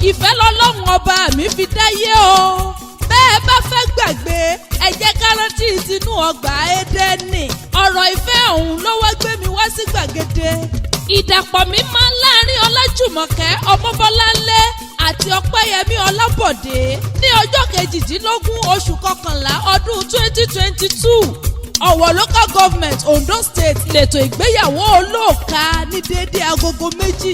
ìfẹ́ lọ́lọ́run ọba mi fi dáyé o. bẹ́ẹ̀ bá fẹ́ gbàgbé ẹ jẹ́ ká rántí tinú ọgbà Édẹ́nì. ọ̀rọ̀ ìfẹ́ ọ̀hún ló wá gbé mi wá sí gbàgede. ìdàpọ̀ mi máa ń láàrin Ọlájùmọ̀kẹ́ Ọmọbọ́láńlé àti Ọpẹ́yẹmí Ọlábọ̀dé ní ọjọ́ 18 oṣù kọkànlá ọdún 2022. Ọ̀wọ̀ local government Ondo state lètò ìgbéyàwó olóòka ní déédéé agogo 2.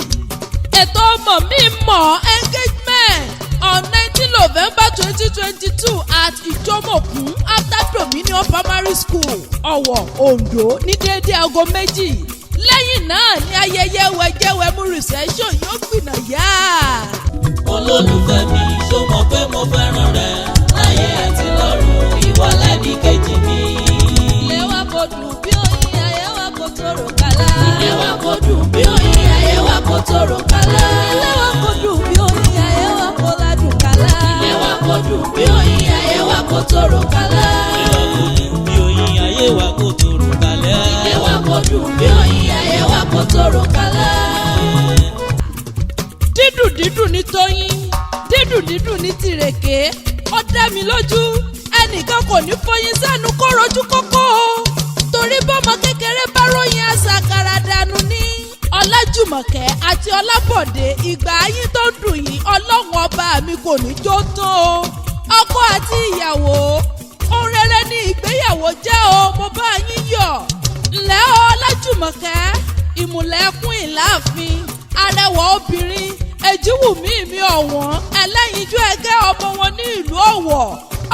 ètò ọmọ mi mọ̀ engagement on 19 November 2022 at Ìjọmọ̀kún after Dominion Primary School Ọ̀wọ̀ Ondo ní déédéé aago 2. lẹ́yìn náà ní ayẹyẹ wẹ̀jẹ̀wẹ̀mú reception yóò gbìnà yá. olólùfẹ́ mi ṣó mọ̀ pé mo fẹ́ràn rẹ láyé àti lọ́run ìwọ lẹ́ni kejì mi. ilé wa kò dùn bí oyin ayé wa kò tòrò kálá. ilé wa kò dùn bí oyin ayé wa kò tòrò kálá. ilé wa kò dùn bí oyin ayé wa kò ládùn kálá. ilé wa kò dùn bí oyin ayé wa kò tòrò kálá. ilé wa kò dùn bí oyin ayé wa kò tòrò kálá. ilé wa kò dùn bí oyin ayé wa kò tòrò kálá. dídùn dídùn ní tóyin dídùn dídùn ní tìrèké ó dá mi lójú ẹnìkan kò ní fọyín sẹ́nu kó rojú kókó o torí bọ́mọ kékeré bá ròyìn àṣàkàrà dànù ní. Ọlájùmọ̀kẹ́ àti Ọlábọ̀dé ìgbà yín tó ń dùn yín ọlọ́run ọba mi kò ní jó tán o. ọkọ àti ìyàwó ohun rere ní ìgbéyàwó jẹ́ o mo bá yín yọ̀. ǹlẹ́ o Ọlájùmọ̀kẹ́ ìmùlẹ̀kùn ìláàfin arẹwà obìnrin èjìwùmí mi ọ̀wọ́n ẹlẹ́yinjú ẹgẹ́ ọmọ wọn ní ìlú Ọ̀wọ̀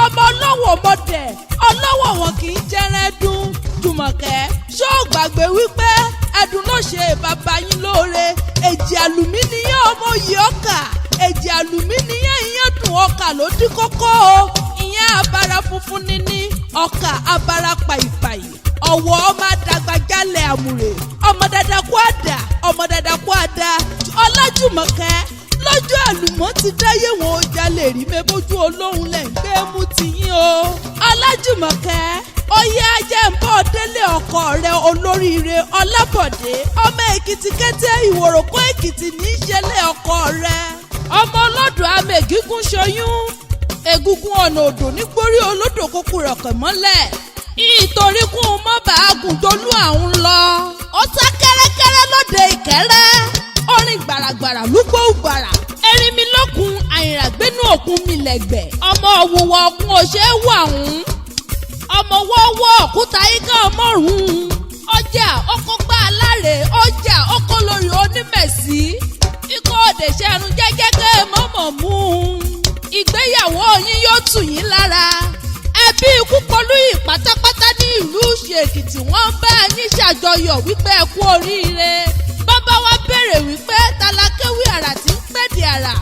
ọmọ ọlọ́wọ̀ mọ̀dẹ̀ ọlọ́wọ̀ wọn kì í jẹrẹ dùn. Jùmọ̀kẹ́ ṣó gbàgbé wípé ẹdùn ló ṣe bàbá yín lóore èjì àlùmí nìyẹn ọmọ yìí ọkà èjì àlùmí nìyẹn ìyẹn dùn ọkà ló dín kókó o ìyẹn abara funfun níní ọkà abara pàìpàì Ọ̀wọ̀ ọmọ àdàgbà jálẹ̀ àmùrè ọmọ dada kú àdá ọmọ dada kú àdá. Ọlájùmọ̀kẹ́ lọ́jọ́ àlùmọ́ ti dáyé wọn ó jalè rí mẹ́bójú olóhùn lẹ̀ ń gbé mú tiyín o. Ọlájùmọ̀kẹ́ oyè ajẹ́ ń bọ̀ délé ọkọ rẹ̀ olóríire Ọlábọ̀dé ọmọ Èkìtì kété Ìwòròkó Èkìtì ní í ṣẹlẹ̀ ọkọ rẹ̀. ọmọ ọlọ́dọ̀ àmì ègígún ṣoyún egungun ọ̀nà odò nígbórí olódò kókó rọ̀kẹ̀ mọ́lẹ̀ ìtorí kún un mọ́ bàágùn tolú àwọn lọ. ó sá kẹ́rẹ́kẹ́rẹ́ lóde Ìkẹ́rẹ́ orin gbàràgbàrà lúgbó gbàrà erin mi lókun àyìnràgbénú òkun mi lẹ̀gbẹ̀ ọmọ òwúwọ̀ ọkùn òṣè wà ń ọmọ wọ́wọ́ òkúta ika ọmọrùn ọjà ọkọ̀ gbá aláre ọjà ọkọ̀ lórí onímẹ̀sí ikọ̀ òdè ṣẹ́run jẹ́jẹ́ pé mọ́mọ́ mú un ìgbéyàwó yín yóò tù yín lára ẹbí ikú kọlù yìí pátápátá ní ìlú Èkìtì wọ́n bá yín ṣàjọyọ̀ wípé ẹ kú oríire bàbá wa béèrè wípé talákéwì àrà tí ń pèdè àrà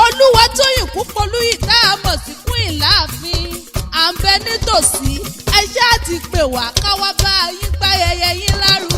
Olúwatóyìn Kúpolúyì tá a mọ̀ sí fún Ìláàfin à ń bẹ nítòsí ẹ ṣáà ti pè wá káwá bá yín gbáyẹyẹ yín lárugẹ.